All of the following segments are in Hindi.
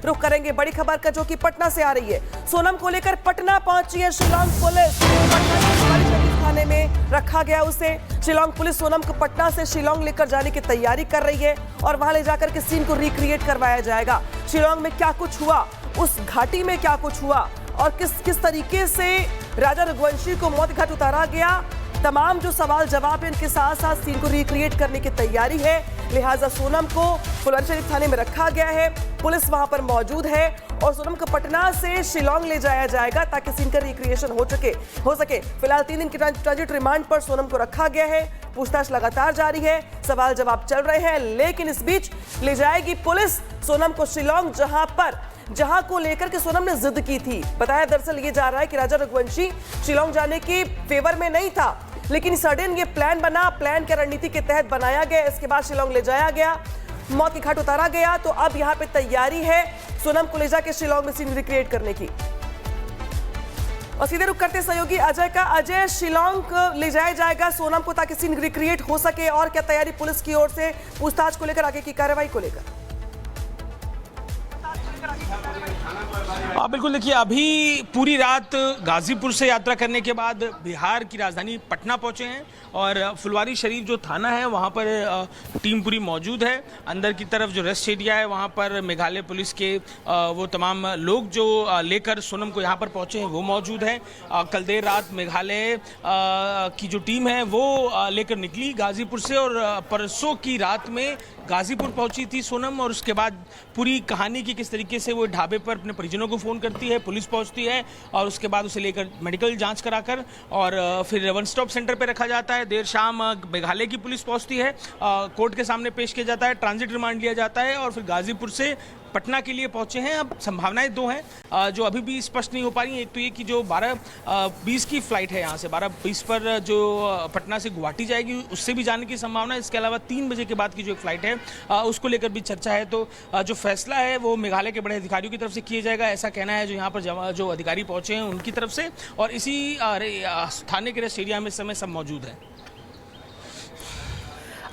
रुख करेंगे बड़ी खबर का, जो कि पटना से आ रही है। सोनम को लेकर पटना पहुंची है शिलांग पुलिस। पटना के फुलवारी शरीफ थाने में रखा गया उसे। शिलांग पुलिस सोनम को पटना से शिलांग लेकर जाने की तैयारी कर रही है और वहां ले जाकर के सीन को रिक्रिएट करवाया जाएगा। शिलांग में क्या कुछ हुआ, उस घाटी में क्या कुछ हुआ और किस तरीके से राजा रघुवंशी को मौत घाट उतारा गया, तमाम जो सवाल जवाब है इनके साथ साथ सीन को रिक्रिएट करने की तैयारी है। लिहाजा सोनम को फुलवारी शरीफ थाने में रखा गया है, पुलिस वहां पर मौजूद है और सोनम को पटना से शिलांग ले जाया जाएगा ताकि सीन का रिक्रिएशन हो सके। फिलहाल 3 दिन की ट्रांजिट रिमांड पर सोनम को रखा गया है। पूछताछ लगातार जारी है, सवाल जवाब चल रहे हैं, लेकिन इस बीच ले जाएगी पुलिस सोनम को शिलांग, जहां को लेकर के सोनम ने जिद की थी। बताया दरअसल ये जा रहा है कि राजा रघुवंशी शिलांग जाने के फेवर में नहीं था, लेकिन सडन ये प्लान बना, प्लान के रणनीति के तहत बनाया गया। इसके बाद शिलांग ले जाया गया, मौत की घाट उतारा गया। तो अब यहाँ पे तैयारी है सोनम को ले जाकर शिलांग में सीन रिक्रिएट करने की। और सीधे रुक करते सहयोगी अजय का। अजय, शिलांग ले जाया जाएगा सोनम को ताकि सीन रिक्रिएट हो सके, और क्या तैयारी पुलिस की ओर से पूछताछ को लेकर, आगे की कार्रवाई को लेकर? बिल्कुल, देखिए अभी पूरी रात गाजीपुर से यात्रा करने के बाद बिहार की राजधानी पटना पहुंचे हैं और फुलवारी शरीफ जो थाना है वहां पर टीम पूरी मौजूद है। अंदर की तरफ जो रेस्ट एरिया है वहां पर मेघालय पुलिस के वो तमाम लोग जो लेकर सोनम को यहां पर पहुंचे हैं वो मौजूद हैं। कल देर रात मेघालय की जो टीम है वो लेकर निकली गाजीपुर से और परसों की रात में गाजीपुर पहुंची थी सोनम, और उसके बाद पूरी कहानी की किस तरीके से वो ढाबे पर अपने परिजनों को फ़ोन करती है, पुलिस पहुंचती है और उसके बाद उसे लेकर मेडिकल जांच कराकर और फिर वन स्टॉप सेंटर पर रखा जाता है। देर शाम मेघालय की पुलिस पहुंचती है, कोर्ट के सामने पेश किया जाता है, ट्रांजिट रिमांड लिया जाता है और फिर गाजीपुर से पटना के लिए पहुंचे हैं। अब संभावनाएं 2 हैं जो अभी भी स्पष्ट नहीं हो पा रही हैं। एक तो ये कि जो 12:20 की फ्लाइट है यहाँ से 12:20 पर जो पटना से गुवाहाटी जाएगी उससे भी जाने की संभावना है। इसके अलावा 3 बजे के बाद की जो एक फ्लाइट है उसको लेकर भी चर्चा है। तो जो फैसला है वो मेघालय के बड़े अधिकारियों की तरफ से किया जाएगा, ऐसा कहना है जो यहाँ पर जो अधिकारी पहुंचे हैं उनकी तरफ से, और इसी थाने के रेस्ट एरिया में इस समय सब मौजूद है।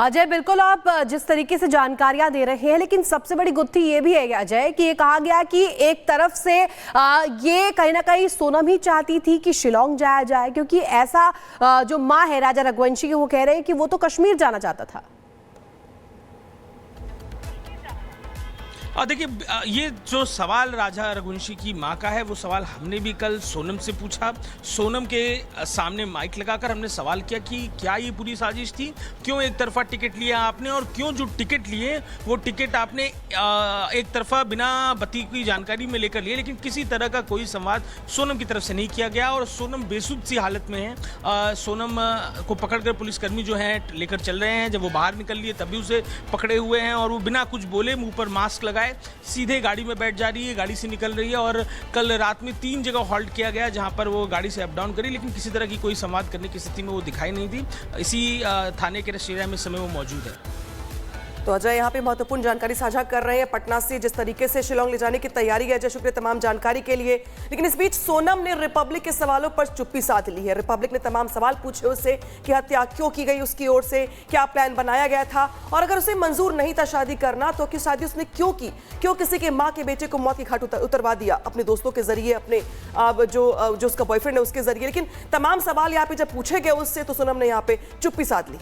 अजय, बिल्कुल आप जिस तरीके से जानकारियां दे रहे हैं, लेकिन सबसे बड़ी गुत्थी ये भी है अजय कि ये कहा गया कि एक तरफ से ये कहीं ना कहीं सोनम ही चाहती थी कि शिलांग जाया जाए, क्योंकि ऐसा जो मां है राजा रघुवंशी की वो कह रहे हैं कि वो तो कश्मीर जाना चाहता था। देखिए ये जो सवाल राजा रघुवंशी की मां का है वो सवाल हमने भी कल सोनम से पूछा। सोनम के सामने माइक लगाकर हमने सवाल किया कि क्या ये पूरी साजिश थी, क्यों एक तरफा टिकट लिया आपने और क्यों जो टिकट लिए वो टिकट आपने एक तरफा बिना बती की जानकारी में लेकर लिए, लेकिन किसी तरह का कोई संवाद सोनम की तरफ से नहीं किया गया और सोनम बेसुध सी हालत में है। सोनम को पकड़कर पुलिसकर्मी जो हैं लेकर चल रहे हैं, जब वो बाहर निकल लिए तभी उसे पकड़े हुए हैं और वो बिना कुछ बोले मुंह पर मास्क लगाए सीधे गाड़ी में बैठ जा रही है, गाड़ी से निकल रही है। और कल रात में 3 जगह हॉल्ट किया गया जहां पर वो गाड़ी से अप डाउन करी, लेकिन किसी तरह की कोई संवाद करने की स्थिति में वो दिखाई नहीं दी। इसी थाने के रेस्ट एरिया में इस समय वो मौजूद है। तो अजय यहाँ पे महत्वपूर्ण जानकारी साझा कर रहे हैं पटना से, जिस तरीके से शिलांग ले जाने की तैयारी है। अजय, शुक्रिया तमाम जानकारी के लिए। लेकिन इस बीच सोनम ने रिपब्लिक के सवालों पर चुप्पी साध ली है। रिपब्लिक ने तमाम सवाल पूछे उससे कि हत्या क्यों की गई उसकी ओर से, क्या प्लान बनाया गया था, और अगर उसे मंजूर नहीं था शादी करना तो कि शादी उसने क्यों की, क्यों किसी के माँ के बेटे को मौत की घाट उतरवा दिया अपने दोस्तों के जरिए, अपने जो उसका बॉयफ्रेंड है उसके जरिए। लेकिन तमाम सवाल यहाँ पे जब पूछे गए उससे तो सोनम ने यहाँ पे चुप्पी साध ली।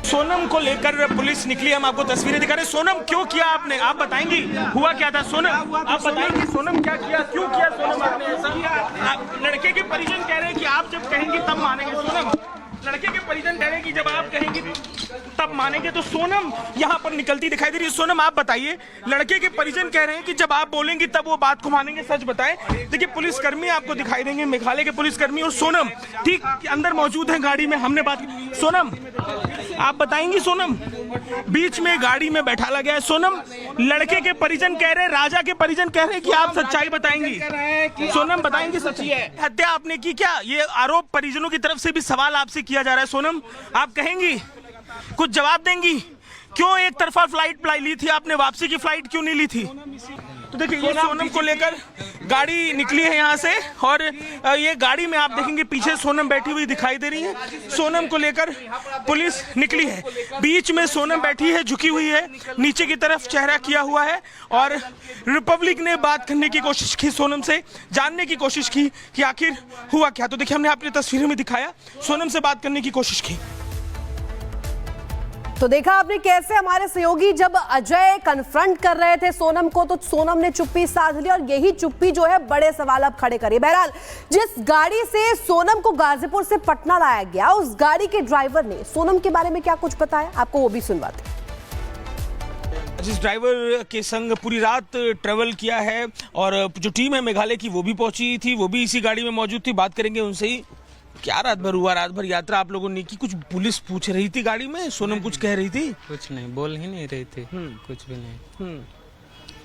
सोनम को लेकर पुलिस निकली, हम आपको तस्वीरें दिखा रहे हैं। सोनम क्यों किया आपने, आप बताएंगी हुआ क्या था? सोनम आप बताएंगी सोनम क्या किया, क्यों किया सोनम आपने ऐसा? लड़के के परिजन कह रहे हैं कि आप जब कहेंगी तब मानेंगे। सोनम, लड़के के परिजन कह रहे हैं कि जब आप कहेंगी तब मानेंगे, तो सोनम यहाँ पर निकलती दिखाई दे रही है। सोनम आप बताइए, लड़के के परिजन कह रहे हैं कि जब आप बोलेंगी तब वो बात को मानेंगे, सच बताएं। देखिए पुलिसकर्मी आपको दिखाई देंगे, मेघालय के पुलिसकर्मी, और सोनम ठीक अंदर मौजूद है गाड़ी में। हमने बात की, सोनम आप बताएंगी, सोनम बीच में गाड़ी में बैठा गया है। सोनम, लड़के के परिजन कह रहे हैं, राजा के परिजन कह रहे हैं कि आप सच्चाई बताएंगी। सोनम बताएंगी सच्चाई है, हत्या आपने की क्या? ये आरोप परिजनों की तरफ से भी सवाल आपसे किया जा रहा है। सोनम आप कहेंगी, कुछ जवाब देंगी? क्यों एक तरफा फ्लाइट ली थी आपने, वापसी की फ्लाइट क्यों नहीं ली थी? तो देखिए ये सोनम को लेकर गाड़ी निकली है यहाँ से और ये गाड़ी में आप देखेंगे पीछे सोनम बैठी हुई दिखाई दे रही है। सोनम को लेकर पुलिस निकली है, बीच में सोनम बैठी है, झुकी हुई है, नीचे की तरफ चेहरा किया हुआ है और रिपब्लिक ने बात करने की कोशिश की, सोनम से जानने की कोशिश की कि आखिर हुआ क्या। तो देखिए हमने आपने तस्वीरों में दिखाया, सोनम से बात करने की कोशिश की। तो देखा आपने कैसे हमारे सहयोगी जब अजय कन्फ्रंट कर रहे थे सोनम को तो सोनम ने चुप्पी साध ली और यही चुप्पी जो है बड़े सवाल अब खड़े करिए। बहरहाल जिस गाड़ी से सोनम को गाजीपुर से पटना लाया गया उस गाड़ी के ड्राइवर ने सोनम के बारे में क्या कुछ बताया, आपको वो भी सुनवाते हैं। जिस ड्राइवर के संग पूरी रात ट्रेवल किया है और जो टीम है मेघालय की वो भी पहुंची थी, वो भी इसी गाड़ी में मौजूद थी, बात करेंगे उनसे ही। क्या रात भर हुआ, रात भर यात्रा आप लोगों ने की? कुछ पुलिस पूछ रही थी गाड़ी में, सोनम कुछ कह रही थी? कुछ नहीं, बोल ही नहीं रही थी, कुछ भी नहीं।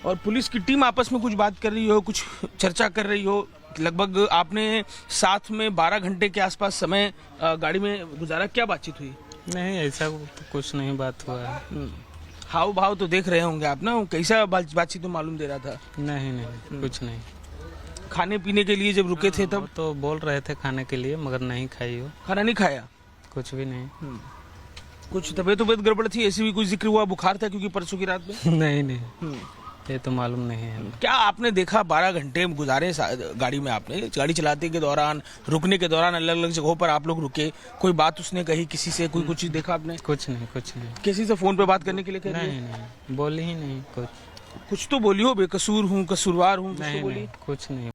और पुलिस की टीम आपस में कुछ बात कर रही हो, कुछ चर्चा कर रही हो? लगभग आपने साथ में 12 घंटे के आसपास समय गाड़ी में गुजारा, क्या बातचीत हुई? नहीं, ऐसा कुछ नहीं बात हुआ है। हाव भाव तो देख रहे होंगे आप ना, कैसा बातचीत तो मालूम दे रहा था? नहीं, कुछ नहीं। खाने पीने के लिए जब रुके थे तब तो बोल रहे थे खाने के लिए, मगर नहीं खाई हो। खाना नहीं खाया? कुछ भी नहीं। कुछ तबीयत गड़बड़ थी, ऐसी भी कोई जिक्र हुआ? बुखार था क्योंकि परसों की रात में? नहीं, ये तो मालूम नहीं है। क्या आपने देखा 12 घंटे गुजारे गाड़ी में, आपने गाड़ी चलाते के दौरान, रुकने के दौरान अलग अलग जगहों पर आप लोग रुके, कोई बात उसने कही किसी से, कोई कुछ देखा आपने? कुछ नहीं। किसी से फोन पे बात करने के लिए कह रही है? नहीं, बोली ही नहीं कुछ तो बोली हो, बेकसूर हूँ, कसूरवार हूँ, नहीं, कुछ नहीं।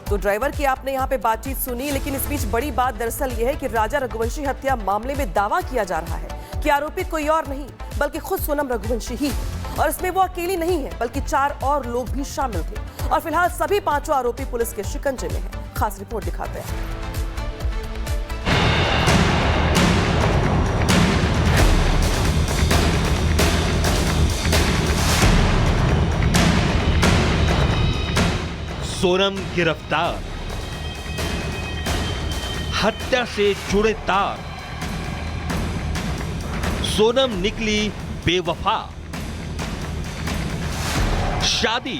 तो ड्राइवर की आपने यहाँ पे बातचीत सुनी, लेकिन इस बीच बड़ी बात दरअसल ये है कि राजा रघुवंशी हत्या मामले में दावा किया जा रहा है कि आरोपी कोई और नहीं बल्कि खुद सोनम रघुवंशी ही, और इसमें वो अकेली नहीं है बल्कि 4 और लोग भी शामिल थे और फिलहाल सभी 5 आरोपी पुलिस के शिकंजे में हैं। खास रिपोर्ट दिखाते हैं। सोनम गिरफ्तार, हत्या से जुड़े तार, सोनम निकली बेवफा, शादी,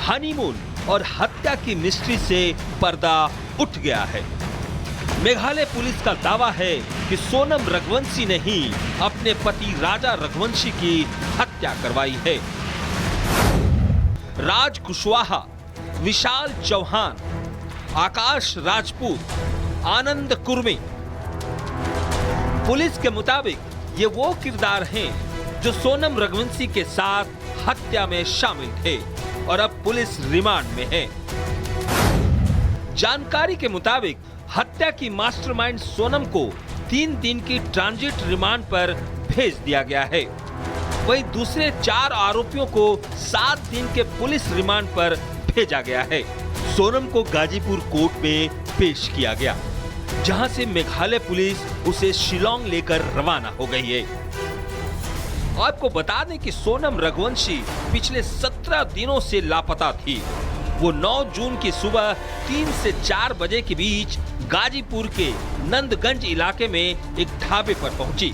हनीमून और हत्या की मिस्ट्री से पर्दा उठ गया है। मेघालय पुलिस का दावा है कि सोनम रघुवंशी ने ही अपने पति राजा रघुवंशी की हत्या करवाई है। राज कुशवाहा, विशाल चौहान, आकाश राजपूत, आनंद कुर्मी, पुलिस के मुताबिक ये वो किरदार हैं जो सोनम रघुवंशी के साथ हत्या में शामिल थे और अब पुलिस रिमांड में है। जानकारी के मुताबिक हत्या की मास्टरमाइंड सोनम को 3 दिन की ट्रांजिट रिमांड पर भेज दिया गया है। वहीं दूसरे 4 आरोपियों को 7 दिन के पुलिस रिमांड पर भेजा गया है। सोनम को गाजीपुर कोर्ट में पेश किया गया, जहां से मेघालय पुलिस उसे शिलांग लेकर रवाना हो गई है। आपको बता दें कि सोनम रघुवंशी पिछले 17 दिनों से लापता थी। वो 9 जून की सुबह 3 से 4 बजे के बीच गाजीपुर के नंदगंज इलाके में एक ढाबे पर पहुंची।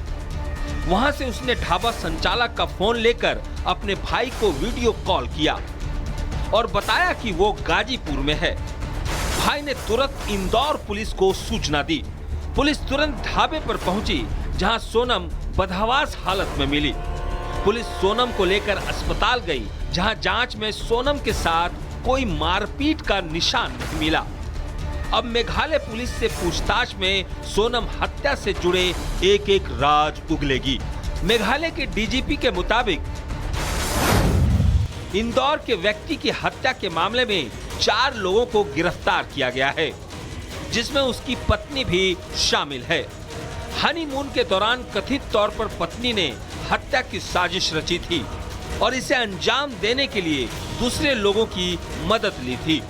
वहां से उसने ढाबा संचालक का फोन लेकर अपने भाई को वीडियो कॉल किया और बताया कि वो गाजीपुर में है। भाई ने तुरंत इंदौर पुलिस को सूचना दी। पुलिस तुरंत ढाबे पर पहुंची, जहां सोनम बदहवास हालत में मिली। पुलिस सोनम को लेकर अस्पताल गई, जहां जांच में सोनम के साथ कोई मारपीट का निशान नहीं मिला। अब मेघालय पुलिस से पूछताछ में सोनम हत्या से जुड़े एक-एक राज उगलेगी। मेघालय के डीजीपी के मुताबिक इंदौर के व्यक्ति की हत्या के मामले में 4 लोगों को गिरफ्तार किया गया है, जिसमें उसकी पत्नी भी शामिल है। हनीमून के दौरान कथित तौर पर पत्नी ने हत्या की साजिश रची थी और इसे अंजाम देने के लिए दूसरे लोगों की मदद ली थी।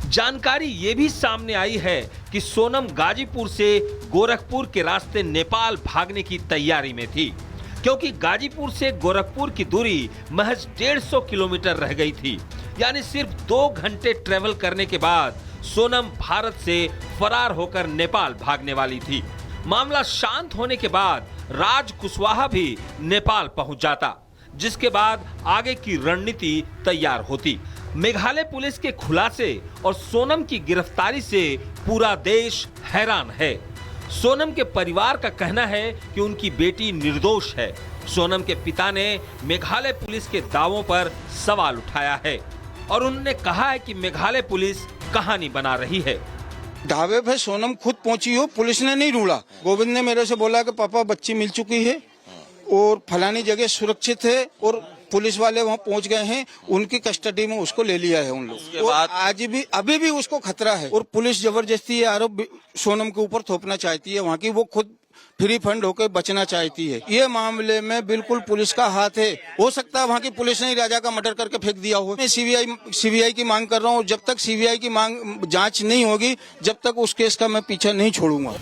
जानकारी ये भी सामने आई है कि सोनम गाजीपुर से गोरखपुर के रास्ते नेपाल भागने की तैयारी में थी, क्योंकि गाजीपुर से गोरखपुर की दूरी महज 150 किलोमीटर रह गई थी। यानी सिर्फ 2 घंटे ट्रेवल करने के बाद सोनम भारत से फरार होकर नेपाल भागने वाली थी। मामला शांत होने के बाद राज कुशवाहा भी नेपाल पहुंच जाता। जिसके बाद आगे की रणनीति तैयार होती। मेघालय पुलिस के खुलासे और सोनम की गिरफ्तारी से पूरा देश हैरान है। सोनम के परिवार का कहना है कि उनकी बेटी निर्दोष है। सोनम के पिता ने मेघालय पुलिस के दावों पर सवाल उठाया है और उन्होंने कहा है कि मेघालय पुलिस कहानी बना रही है। ढाबे पे सोनम खुद पहुंची हो, पुलिस ने नहीं ढूंढा। गोविंद ने मेरे से बोला कि पापा बच्ची मिल चुकी है और फलानी जगह सुरक्षित है और पुलिस वाले वहां पहुंच गए हैं, उनकी कस्टडी में उसको ले लिया है उन लोग। और आज भी अभी भी उसको खतरा है और पुलिस जबरदस्ती आरोप सोनम के ऊपर थोपना चाहती है। वहां की वो खुद फ्री फंड होकर बचना चाहती है। ये मामले में बिल्कुल पुलिस का हाथ है। हो सकता है वहाँ की पुलिस ने राजा का मर्डर करके फेंक दिया हो। मैं सीबीआई की मांग कर रहा हूँ। जब तक सीबीआई की मांग जांच नहीं होगी, जब तक उस केस का मैं पीछा नहीं छोड़ूंगा।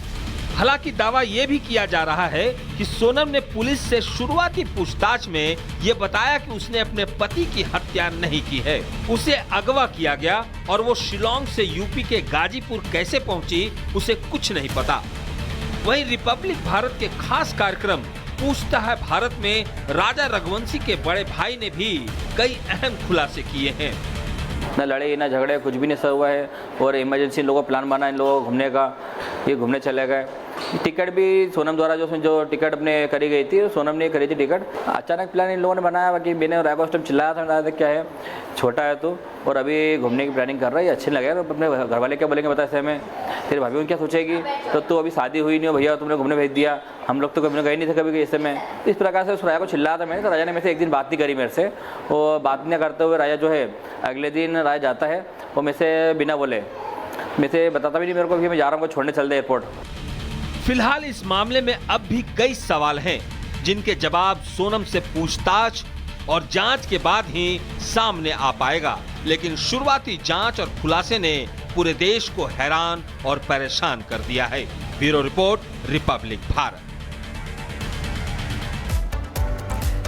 हालांकि दावा यह भी किया जा रहा है कि सोनम ने पुलिस से शुरुआती पूछताछ में ये बताया कि उसने अपने पति की हत्या नहीं की है। उसे अगवा किया गया और वो शिलोंग से यूपी के गाजीपुर कैसे पहुंची उसे कुछ नहीं पता। वहीं रिपब्लिक भारत के खास कार्यक्रम पूछता है भारत में राजा रघुवंशी के बड़े भाई ने भी कई अहम खुलासे किए हैं। न लड़े न झगड़े, कुछ भी नहीं सर हुआ है और इमरजेंसी इन लोगों का प्लान बना इन लोगों को घूमने का, ये घूमने चले गए। टिकट भी सोनम द्वारा जो टिकट अपने करी गई थी, सोनम ने करी थी टिकट। अचानक प्लान इन लोगों ने बनाया। बाकी मैंने राय को उस टाइम चिल्लाया था, क्या है छोटा है तो, और अभी घूमने की प्लानिंग कर रहा है, अच्छे लगे। तो अपने घर वाले क्या बोलेंगे बता, ऐसे में तेरे भाभी क्या सोचेगी, तो अभी शादी हुई नहीं हो भैया, तुमने घूमने भेज दिया, हम लोग तो कभी गए नहीं थे कभी ऐसे में। इस प्रकार से उस राजा को चिल्लाया था मैंने। तो राजा ने मेरे से एक दिन बात नहीं करी मेरे से, और बात नहीं करते हुए राजा जो है अगले दिन राजा जाता है, वो मेरे से बिना बोले मेरे से बताता भी नहीं मेरे को कि मैं जा रहा हूँ, छोड़ने चल दे एयरपोर्ट। फिलहाल इस मामले में अब भी कई सवाल हैं जिनके जवाब सोनम से पूछताछ और जांच के बाद ही सामने आ पाएगा। लेकिन शुरुआती जांच और खुलासे ने पूरे देश को हैरान और परेशान कर दिया है। Bureau report, Republic Bharat.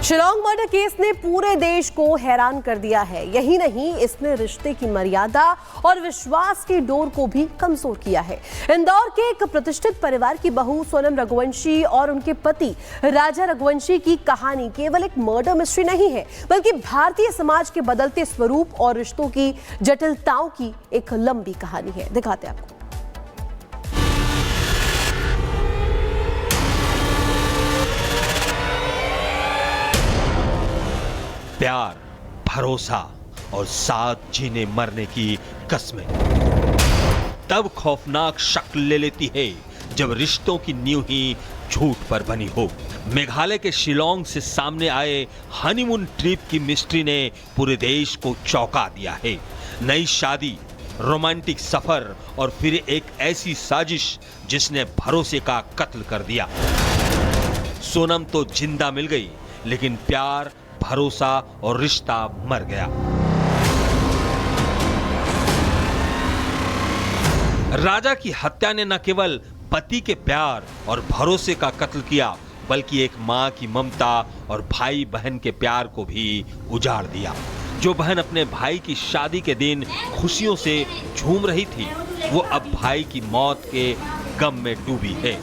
Shillong murder case ने पूरे देश को हैरान कर दिया है। यही नहीं, इसने रिश्ते की मर्यादा और विश्वास की डोर को भी कमजोर किया है। इंदौर के एक प्रतिष्ठित परिवार की बहू सोनम रघुवंशी और उनके पति राजा रघुवंशी की कहानी केवल एक मर्डर मिस्ट्री नहीं है, बल्कि भारतीय समाज के बदलते स्वरूप और रिश्तों की जटिलताओं की एक लंबी कहानी है। दिखाते हैं आपको। प्यार, भरोसा और साथ जीने मरने की कस्में तब खौफनाक शक्ल ले लेती है जब रिश्तों की नींव ही झूठ पर बनी हो। मेघालय के शिलोंग से सामने आए हनीमून ट्रिप की मिस्ट्री ने पूरे देश को चौंका दिया है। नई शादी, रोमांटिक सफर और फिर एक ऐसी साजिश जिसने भरोसे का कत्ल कर दिया। सोनम तो जिंदा मिल गई, लेकिन प्यार, भरोसा और रिश्ता मर गया। राजा की हत्या ने न केवल पति के प्यार और भरोसे का कत्ल किया, बल्कि एक मां की ममता और भाई बहन के प्यार को भी उजाड़ दिया। जो बहन अपने भाई की शादी के दिन खुशियों से झूम रही थी, वो अब भाई की मौत के गम में डूबी है।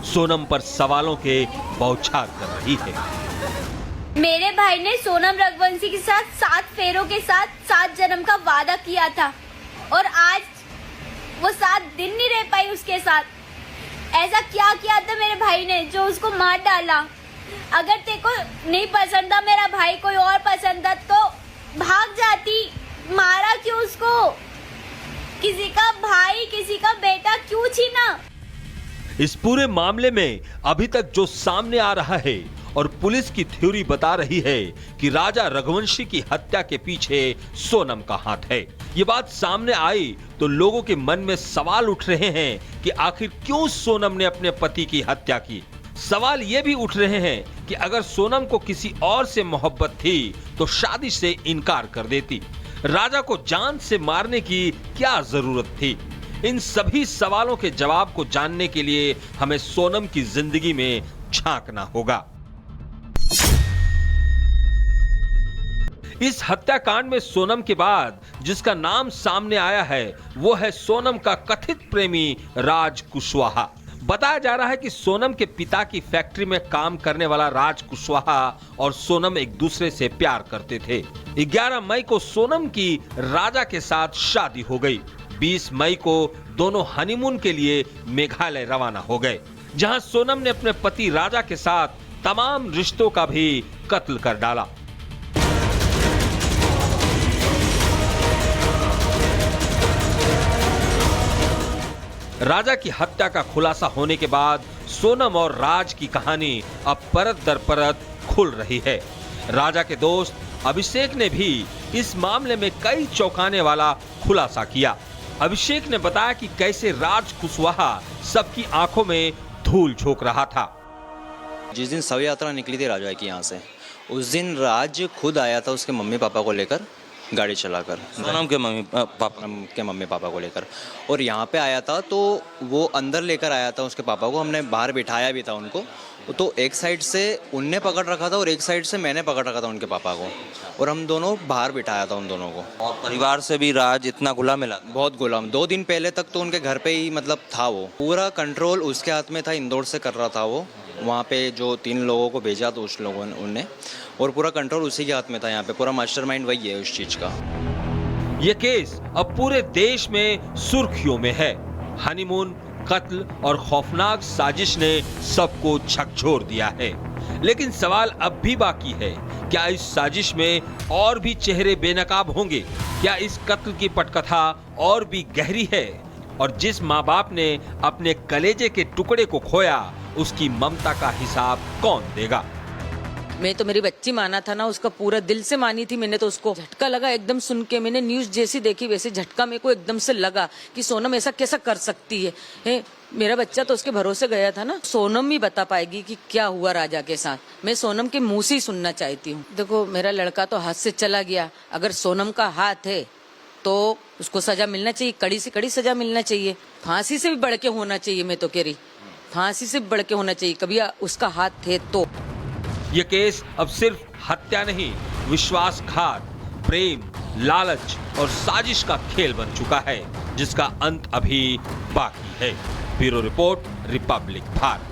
सोनम पर सवालों के बौछार कर रही है। मेरे भाई ने सोनम रघुवंशी के साथ 7 फेरों के साथ 7 जन्म का वादा किया था और आज वो 7 दिन नहीं रह पाई उसके साथ। ऐसा क्या किया था मेरे भाई ने जो उसको मार डाला? अगर तेरे को नहीं पसंद था मेरा भाई, कोई और पसंद था तो भाग जाती, मारा क्यों उसको? किसी का भाई, किसी का बेटा क्यों छीना? इस पूरे मामले में अभी तक जो सामने आ रहा है और पुलिस की थ्योरी बता रही है कि राजा रघुवंशी की हत्या के पीछे सोनम का हाथ है। ये बात सामने आई तो लोगों के मन में सवाल उठ रहे हैं कि आखिर क्यों सोनम ने अपने पति की हत्या की। सवाल ये भी उठ रहे हैं कि अगर सोनम को किसी और से मोहब्बत थी तो शादी से इनकार कर देती। राजा को जान से मारने की क्या जरूरत थी? इन सभी सवालों के जवाब को जानने के लिए हमें सोनम की जिंदगी में झांकना होगा। इस हत्याकांड में सोनम के बाद जिसका नाम सामने आया है वो है सोनम का कथित प्रेमी राज कुशवाहा। बताया जा रहा है कि सोनम के पिता की फैक्ट्री में काम करने वाला राज कुशवाहा और सोनम एक दूसरे से प्यार करते थे। 11 मई को सोनम की राजा के साथ शादी हो गई। 20 मई को दोनों हनीमून के लिए मेघालय रवाना हो गए, जहां सोनम ने अपने पति राजा के साथ तमाम रिश्तों का भी कत्ल कर डाला। राजा की हत्या का खुलासा होने के बाद सोनम और राज की कहानी अब परत दर परत खुल रही है। राजा के दोस्त अभिषेक ने भी इस मामले में कई चौंकाने वाला खुलासा किया। अभिषेक ने बताया कि कैसे राज कुशवाहा सबकी आंखों में धूल झोंक रहा था। जिस दिन शव यात्रा निकली थी राजा की यहाँ से, उस दिन राज खुद आया था उसके मम्मी पापा को लेकर, गाड़ी चलाकर, सोनम के मम्मी पापा को लेकर, और यहाँ पे आया था तो वो अंदर लेकर आया था उसके पापा को। हमने बाहर बिठाया भी था उनको, तो एक साइड से उनने पकड़ रखा था और एक साइड से मैंने पकड़ रखा था उनके पापा को, और हम दोनों बाहर बिठाया था उन दोनों को। और परिवार से भी राज इतना खुला मिला? बहुत गुलाम। 2 दिन पहले तक तो उनके घर पे ही मतलब था, वो पूरा कंट्रोल उसके हाथ में था। इंदौर से कर रहा था वो, वहाँ पे जो 3 लोगों को भेजा था उस लोगों ने उनने, और पूरा कंट्रोल उसी के हाथ में था। यहाँ पे पूरा मास्टरमाइंड वही है उस चीज का। ये केस अब पूरे देश में सुर्खियों में है। हनीमून, कत्ल और खौफनाक साजिश ने सबको झकझोर दिया है। लेकिन सवाल अब भी बाकी है, क्या इस साजिश में और भी चेहरे बेनकाब होंगे? क्या इस कत्ल की पटकथा और भी गहरी है? और जिस माँ बाप ने अपने कलेजे के टुकड़े को खोया, उसकी ममता का हिसाब कौन देगा? मैं तो मेरी बच्ची माना था ना, उसका पूरा दिल से मानी थी मैंने, तो उसको झटका लगा एकदम सुन के। मैंने न्यूज़ जैसी देखी वैसे झटका मेरे को एकदम से लगा कि सोनम ऐसा कैसा कर सकती है। मेरा बच्चा तो उसके भरोसे गया था ना। सोनम ही बता पाएगी कि क्या हुआ राजा के साथ। मैं सोनम के मुंह से ही सुनना चाहती हूँ। देखो, मेरा लड़का तो हाथ से चला गया, अगर सोनम का हाथ है तो उसको सजा मिलना चाहिए, कड़ी से कड़ी सजा मिलना चाहिए। फांसी से भी बढ़ के होना चाहिए। मैं तो कह रही, फांसी से बढ़ के होना चाहिए, कभी उसका हाथ थे तो। ये केस अब सिर्फ हत्या नहीं, विश्वासघात, प्रेम, लालच और साजिश का खेल बन चुका है, जिसका अंत अभी बाकी है। Bureau report, Republic Bharat.